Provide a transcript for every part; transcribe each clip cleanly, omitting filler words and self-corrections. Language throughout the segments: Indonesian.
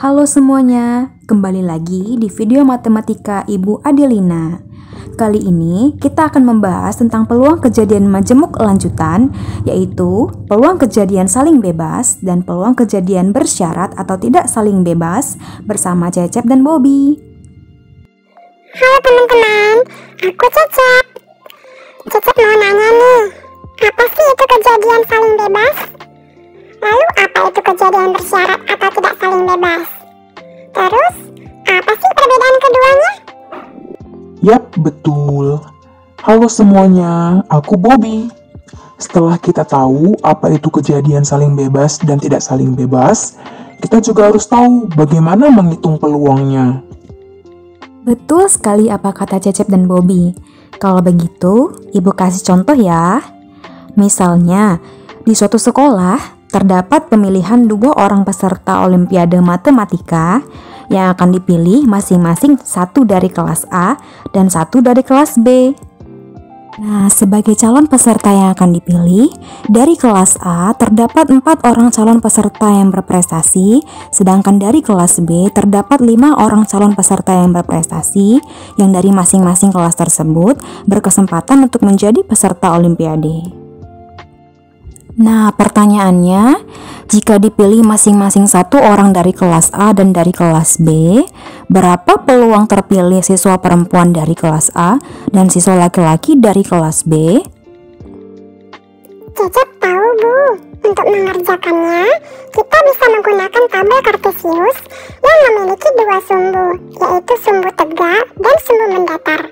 Halo semuanya, kembali lagi di video matematika Ibu Adelina. Kali ini kita akan membahas tentang peluang kejadian majemuk lanjutan, yaitu peluang kejadian saling bebas dan peluang kejadian bersyarat atau tidak saling bebas bersama Cecep dan Bobby. Halo teman-teman, aku Cecep. Cecep mau nanya nih, apa sih itu kejadian saling bebas? Lalu apa itu kejadian bersyarat atau tidak saling bebas? Terus, apa sih perbedaan keduanya? Yap, betul. Halo semuanya, aku Bobby. Setelah kita tahu apa itu kejadian saling bebas dan tidak saling bebas, kita juga harus tahu bagaimana menghitung peluangnya. Betul sekali apa kata Cecep dan Bobby. Kalau begitu, Ibu kasih contoh ya. Misalnya, di suatu sekolah terdapat pemilihan 2 orang peserta Olimpiade Matematika yang akan dipilih masing-masing satu dari kelas A dan satu dari kelas B. Nah, sebagai calon peserta yang akan dipilih, dari kelas A terdapat 4 orang calon peserta yang berprestasi, sedangkan dari kelas B terdapat 5 orang calon peserta yang berprestasi, yang dari masing-masing kelas tersebut berkesempatan untuk menjadi peserta Olimpiade. Nah, pertanyaannya, jika dipilih masing-masing satu orang dari kelas A dan dari kelas B, berapa peluang terpilih siswa perempuan dari kelas A dan siswa laki-laki dari kelas B? Cecep tahu, Bu. Untuk mengerjakannya, kita bisa menggunakan tabel Kartesius yang memiliki 2 sumbu, yaitu sumbu tegak dan sumbu mendatar.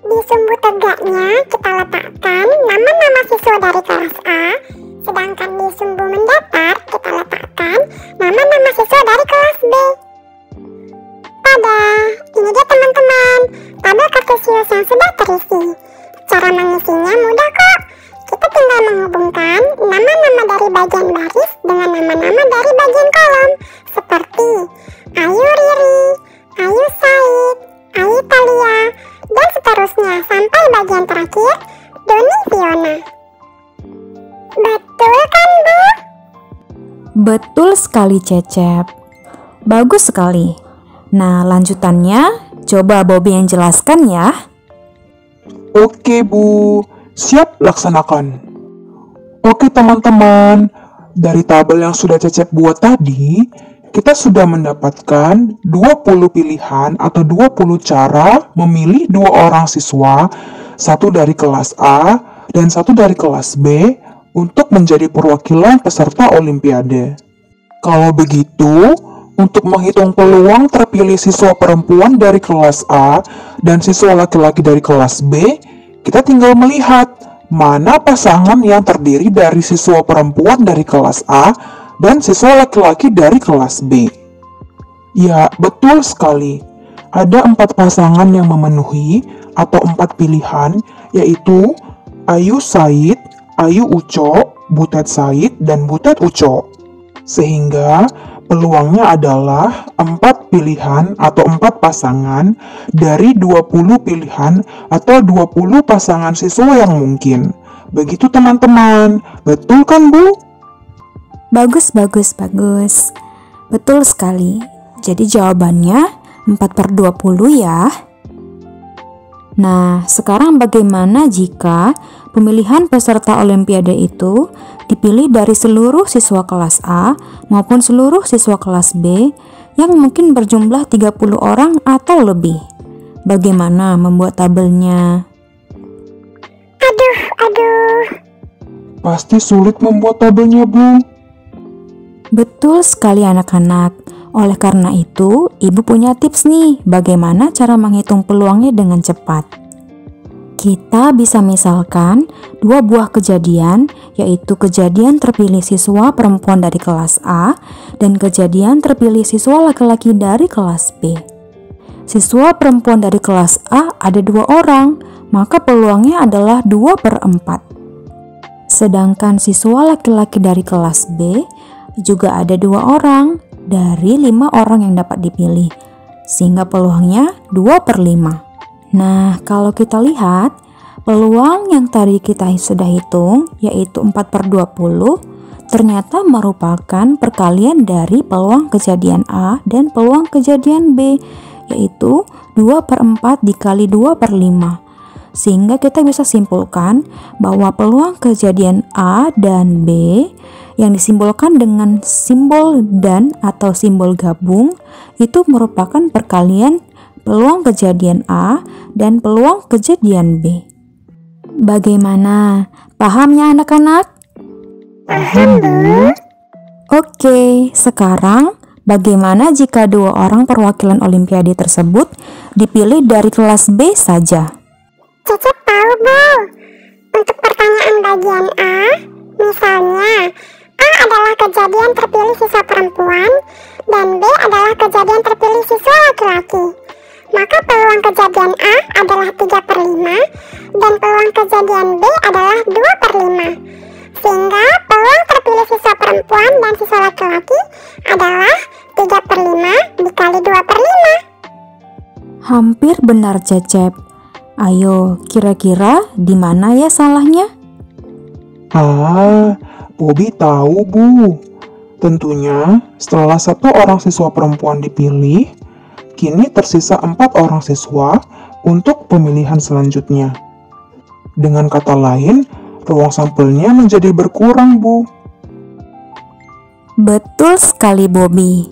Di sumbu tegaknya kita letakkan nama-nama siswa dari kelas A, sedangkan di sumbu mendatar kita letakkan nama-nama siswa dari kelas B. Tada, ini dia teman-teman, tabel Kartesius yang sudah terisi. Cara mengisinya mudah kok. Kita tinggal menghubungkan nama-nama dari bagian baris dengan nama-nama dari bagian kolom, seperti Ayu Riri, Ayu Said, Ayu Talia, dan seterusnya sampai bagian terakhir, Doni Fiona. Betul kan, Bu? Betul sekali, Cecep. Bagus sekali. Nah, lanjutannya coba Bobby yang jelaskan ya. Oke, Bu. Siap laksanakan. Oke, teman-teman. Dari tabel yang sudah Cecep buat tadi, kita sudah mendapatkan 20 pilihan atau 20 cara memilih 2 orang siswa, satu dari kelas A dan satu dari kelas B, untuk menjadi perwakilan peserta Olimpiade. Kalau begitu, untuk menghitung peluang terpilih siswa perempuan dari kelas A dan siswa laki-laki dari kelas B, kita tinggal melihat mana pasangan yang terdiri dari siswa perempuan dari kelas A dan siswa laki-laki dari kelas B. Ya, betul sekali. Ada 4 pasangan yang memenuhi atau 4 pilihan, yaitu Ayu Said, Ayu Uco, Butet Said, dan Butet Uco. Sehingga peluangnya adalah 4 pilihan atau 4 pasangan dari 20 pilihan atau 20 pasangan siswa yang mungkin. Begitu teman-teman, betul kan, Bu? Bagus. Betul sekali. Jadi jawabannya 4/20 ya. Nah, sekarang bagaimana jika pemilihan peserta Olimpiade itu dipilih dari seluruh siswa kelas A maupun seluruh siswa kelas B yang mungkin berjumlah 30 orang atau lebih? Bagaimana membuat tabelnya? Aduh. Pasti sulit membuat tabelnya, Bu. Betul sekali anak-anak. Oleh karena itu, Ibu punya tips nih bagaimana cara menghitung peluangnya dengan cepat. Kita bisa misalkan 2 buah kejadian, yaitu kejadian terpilih siswa perempuan dari kelas A dan kejadian terpilih siswa laki-laki dari kelas B. Siswa perempuan dari kelas A ada 2 orang, maka peluangnya adalah 2/4. Sedangkan siswa laki-laki dari kelas B juga ada 2 orang dari 5 orang yang dapat dipilih, sehingga peluangnya 2/5. Nah, kalau kita lihat peluang yang tadi kita sudah hitung, yaitu 4/20, ternyata merupakan perkalian dari peluang kejadian A dan peluang kejadian B, yaitu 2/4 dikali 2/5. Sehingga kita bisa simpulkan bahwa peluang kejadian A dan B yang disimbolkan dengan simbol dan atau simbol gabung itu merupakan perkalian peluang kejadian A dan peluang kejadian B. Bagaimana? Pahamnya anak-anak? Paham, Bu. Oke, sekarang bagaimana jika dua orang perwakilan Olimpiade tersebut dipilih dari kelas B saja? Cecep tahu, Bu. Untuk pertanyaan bagian A, misalnya A adalah kejadian terpilih siswa perempuan dan B adalah kejadian terpilih siswa laki-laki. Maka peluang kejadian A adalah 3/5 dan peluang kejadian B adalah 2/5. Sehingga peluang terpilih siswa perempuan dan siswa laki-laki adalah 3/5 dikali 2/5. Hampir benar, Cecep. Ayo, kira-kira di mana ya salahnya? Bobby tahu, Bu. Tentunya setelah satu orang siswa perempuan dipilih, kini tersisa 4 orang siswa untuk pemilihan selanjutnya. Dengan kata lain, ruang sampelnya menjadi berkurang, Bu. Betul sekali, Bobby.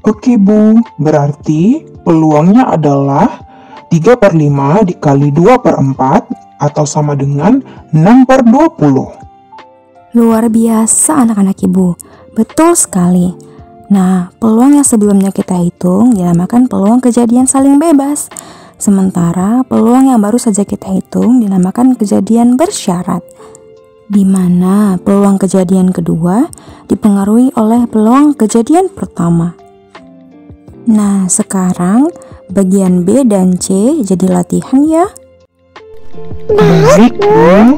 Oke, Bu. Berarti peluangnya adalah 3/5 dikali 2/4 atau sama dengan 6/20. Luar biasa anak-anak ibu. Betul sekali. Nah, peluang yang sebelumnya kita hitung dinamakan peluang kejadian saling bebas. Sementara peluang yang baru saja kita hitung dinamakan kejadian bersyarat, di mana peluang kejadian kedua dipengaruhi oleh peluang kejadian pertama. Nah, sekarang bagian B dan C jadi latihan ya. Baik, Bu.